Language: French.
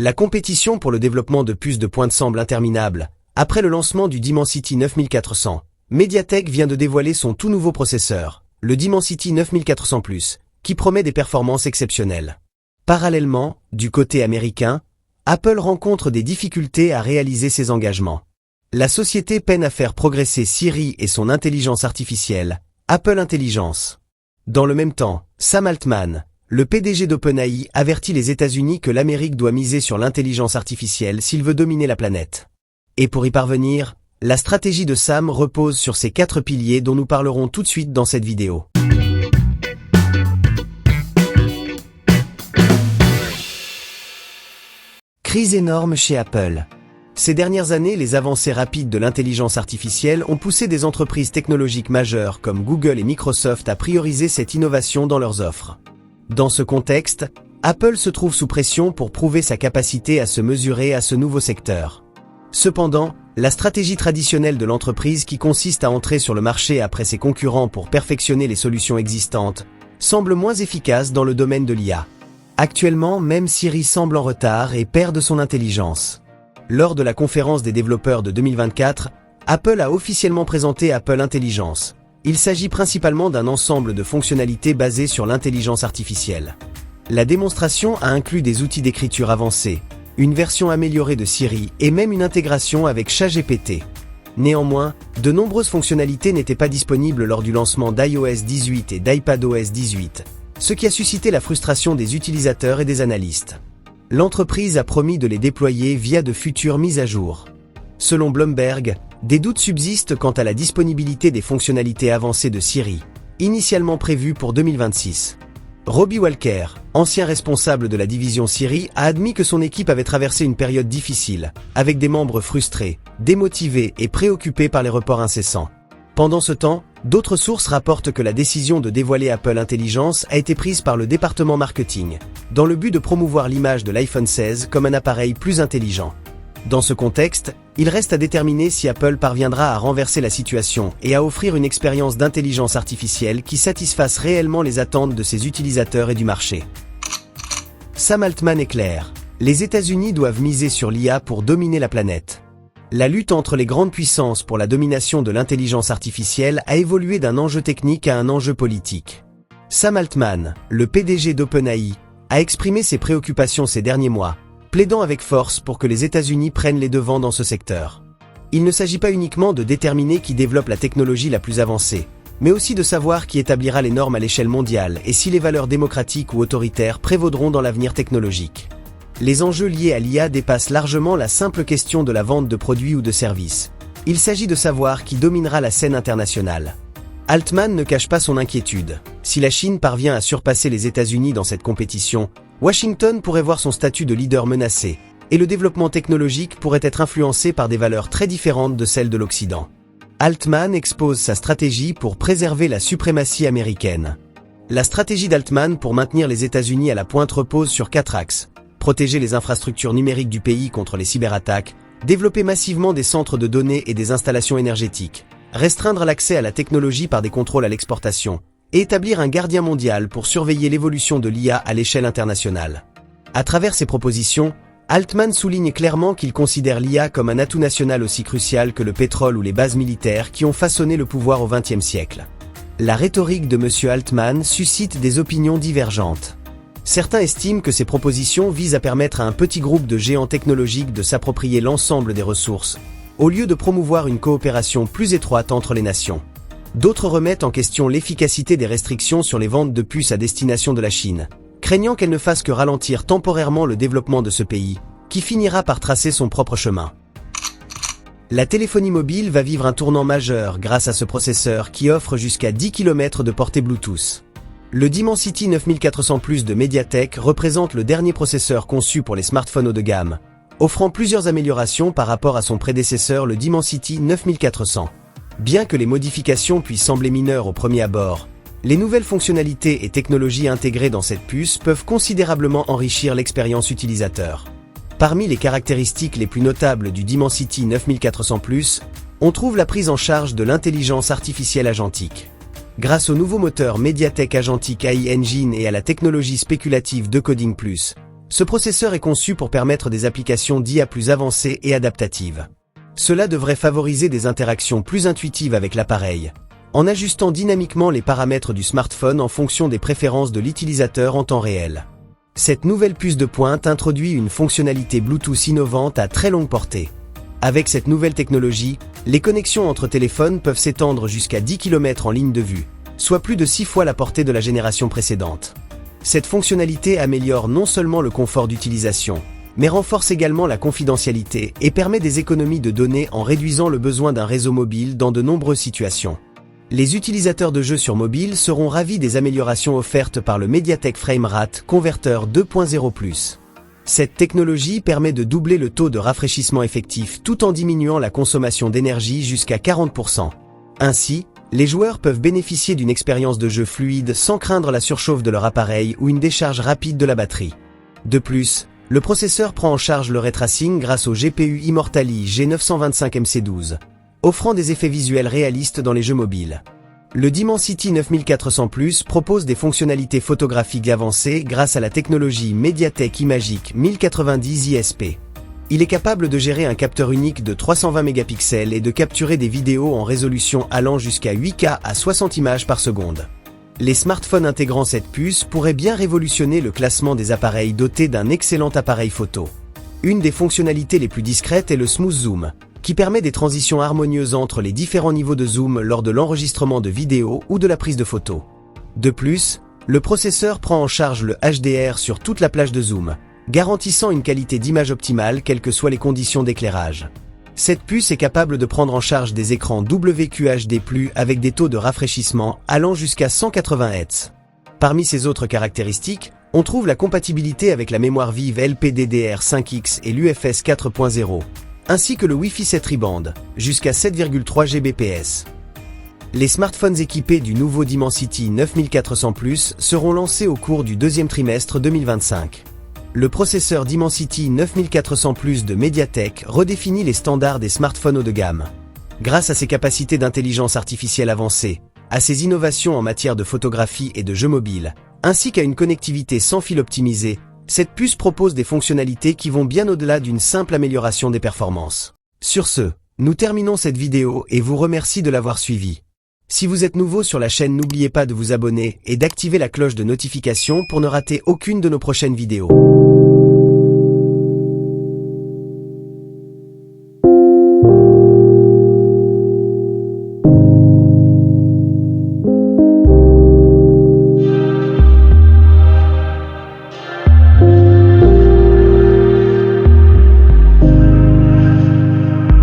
La compétition pour le développement de puces de pointe semble interminable. Après le lancement du Dimensity 9400, MediaTek vient de dévoiler son tout nouveau processeur, le Dimensity 9400 Plus, qui promet des performances exceptionnelles. Parallèlement, du côté américain, Apple rencontre des difficultés à réaliser ses engagements. La société peine à faire progresser Siri et son intelligence artificielle, Apple Intelligence. Dans le même temps, Sam Altman, le PDG d'OpenAI, avertit les États-Unis que l'Amérique doit miser sur l'intelligence artificielle s'il veut dominer la planète. Et pour y parvenir, la stratégie de Sam repose sur ces 4 piliers dont nous parlerons tout de suite dans cette vidéo. Crise énorme chez Apple. Ces dernières années, les avancées rapides de l'intelligence artificielle ont poussé des entreprises technologiques majeures comme Google et Microsoft à prioriser cette innovation dans leurs offres. Dans ce contexte, Apple se trouve sous pression pour prouver sa capacité à se mesurer à ce nouveau secteur. Cependant, la stratégie traditionnelle de l'entreprise qui consiste à entrer sur le marché après ses concurrents pour perfectionner les solutions existantes, semble moins efficace dans le domaine de l'IA. Actuellement, même Siri semble en retard et perd de son intelligence. Lors de la conférence des développeurs de 2024, Apple a officiellement présenté Apple Intelligence. Il s'agit principalement d'un ensemble de fonctionnalités basées sur l'intelligence artificielle. La démonstration a inclus des outils d'écriture avancés, une version améliorée de Siri et même une intégration avec ChatGPT. Néanmoins, de nombreuses fonctionnalités n'étaient pas disponibles lors du lancement d'iOS 18 et d'iPadOS 18, ce qui a suscité la frustration des utilisateurs et des analystes. L'entreprise a promis de les déployer via de futures mises à jour. Selon Bloomberg, des doutes subsistent quant à la disponibilité des fonctionnalités avancées de Siri, initialement prévues pour 2026. Robbie Walker, ancien responsable de la division Siri, a admis que son équipe avait traversé une période difficile, avec des membres frustrés, démotivés et préoccupés par les reports incessants. Pendant ce temps, d'autres sources rapportent que la décision de dévoiler Apple Intelligence a été prise par le département marketing, dans le but de promouvoir l'image de l'iPhone 16 comme un appareil plus intelligent. Dans ce contexte, il reste à déterminer si Apple parviendra à renverser la situation et à offrir une expérience d'intelligence artificielle qui satisfasse réellement les attentes de ses utilisateurs et du marché. Sam Altman est clair. Les États-Unis doivent miser sur l'IA pour dominer la planète. La lutte entre les grandes puissances pour la domination de l'intelligence artificielle a évolué d'un enjeu technique à un enjeu politique. Sam Altman, le PDG d'OpenAI, a exprimé ses préoccupations ces derniers mois, plaidant avec force pour que les États-Unis prennent les devants dans ce secteur. Il ne s'agit pas uniquement de déterminer qui développe la technologie la plus avancée, mais aussi de savoir qui établira les normes à l'échelle mondiale et si les valeurs démocratiques ou autoritaires prévaudront dans l'avenir technologique. Les enjeux liés à l'IA dépassent largement la simple question de la vente de produits ou de services. Il s'agit de savoir qui dominera la scène internationale. Altman ne cache pas son inquiétude. Si la Chine parvient à surpasser les États-Unis dans cette compétition, Washington pourrait voir son statut de leader menacé, et le développement technologique pourrait être influencé par des valeurs très différentes de celles de l'Occident. Altman expose sa stratégie pour préserver la suprématie américaine. La stratégie d'Altman pour maintenir les États-Unis à la pointe repose sur 4 axes. Protéger les infrastructures numériques du pays contre les cyberattaques, développer massivement des centres de données et des installations énergétiques, restreindre l'accès à la technologie par des contrôles à l'exportation, et établir un gardien mondial pour surveiller l'évolution de l'IA à l'échelle internationale. À travers ces propositions, Altman souligne clairement qu'il considère l'IA comme un atout national aussi crucial que le pétrole ou les bases militaires qui ont façonné le pouvoir au XXe siècle. La rhétorique de M. Altman suscite des opinions divergentes. Certains estiment que ces propositions visent à permettre à un petit groupe de géants technologiques de s'approprier l'ensemble des ressources, au lieu de promouvoir une coopération plus étroite entre les nations. D'autres remettent en question l'efficacité des restrictions sur les ventes de puces à destination de la Chine, craignant qu'elles ne fassent que ralentir temporairement le développement de ce pays, qui finira par tracer son propre chemin. La téléphonie mobile va vivre un tournant majeur grâce à ce processeur qui offre jusqu'à 10 km de portée Bluetooth. Le Dimensity 9400 Plus de MediaTek représente le dernier processeur conçu pour les smartphones haut de gamme, offrant plusieurs améliorations par rapport à son prédécesseur le Dimensity 9400. Bien que les modifications puissent sembler mineures au premier abord, les nouvelles fonctionnalités et technologies intégrées dans cette puce peuvent considérablement enrichir l'expérience utilisateur. Parmi les caractéristiques les plus notables du Dimensity 9400 Plus, on trouve la prise en charge de l'intelligence artificielle agentique. Grâce au nouveau moteur MediaTek Agentic AI Engine et à la technologie spéculative Decoding Plus, Ce processeur est conçu pour permettre des applications d'IA plus avancées et adaptatives. Cela devrait favoriser des interactions plus intuitives avec l'appareil, en ajustant dynamiquement les paramètres du smartphone en fonction des préférences de l'utilisateur en temps réel. Cette nouvelle puce de pointe introduit une fonctionnalité Bluetooth innovante à très longue portée. Avec cette nouvelle technologie, les connexions entre téléphones peuvent s'étendre jusqu'à 10 km en ligne de vue, soit plus de 6 fois la portée de la génération précédente. Cette fonctionnalité améliore non seulement le confort d'utilisation, mais renforce également la confidentialité et permet des économies de données en réduisant le besoin d'un réseau mobile dans de nombreuses situations. Les utilisateurs de jeux sur mobile seront ravis des améliorations offertes par le MediaTek Framerate Converter 2.0+. Cette technologie permet de doubler le taux de rafraîchissement effectif tout en diminuant la consommation d'énergie jusqu'à 40%. Ainsi, les joueurs peuvent bénéficier d'une expérience de jeu fluide sans craindre la surchauffe de leur appareil ou une décharge rapide de la batterie. De plus, le processeur prend en charge le ray tracing grâce au GPU Immortali G925MC12, offrant des effets visuels réalistes dans les jeux mobiles. Le Dimensity 9400+ propose des fonctionnalités photographiques avancées grâce à la technologie MediaTek Imagic 1090 ISP. Il est capable de gérer un capteur unique de 320 mégapixels et de capturer des vidéos en résolution allant jusqu'à 8K à 60 images par seconde. Les smartphones intégrant cette puce pourraient bien révolutionner le classement des appareils dotés d'un excellent appareil photo. Une des fonctionnalités les plus discrètes est le Smooth Zoom, qui permet des transitions harmonieuses entre les différents niveaux de zoom lors de l'enregistrement de vidéos ou de la prise de photos. De plus, le processeur prend en charge le HDR sur toute la plage de zoom, garantissant une qualité d'image optimale quelles que soient les conditions d'éclairage. Cette puce est capable de prendre en charge des écrans WQHD+, avec des taux de rafraîchissement allant jusqu'à 180 Hz. Parmi ses autres caractéristiques, on trouve la compatibilité avec la mémoire vive LPDDR5X et l'UFS 4.0, ainsi que le Wi-Fi 7 tri-band, jusqu'à 7,3 Gbps. Les smartphones équipés du nouveau Dimensity 9400+ seront lancés au cours du deuxième trimestre 2025. Le processeur Dimensity 9400+ de MediaTek redéfinit les standards des smartphones haut de gamme. Grâce à ses capacités d'intelligence artificielle avancées, à ses innovations en matière de photographie et de jeux mobiles, ainsi qu'à une connectivité sans fil optimisée, cette puce propose des fonctionnalités qui vont bien au-delà d'une simple amélioration des performances. Sur ce, nous terminons cette vidéo et vous remercie de l'avoir suivi. Si vous êtes nouveau sur la chaîne, n'oubliez pas de vous abonner et d'activer la cloche de notification pour ne rater aucune de nos prochaines vidéos.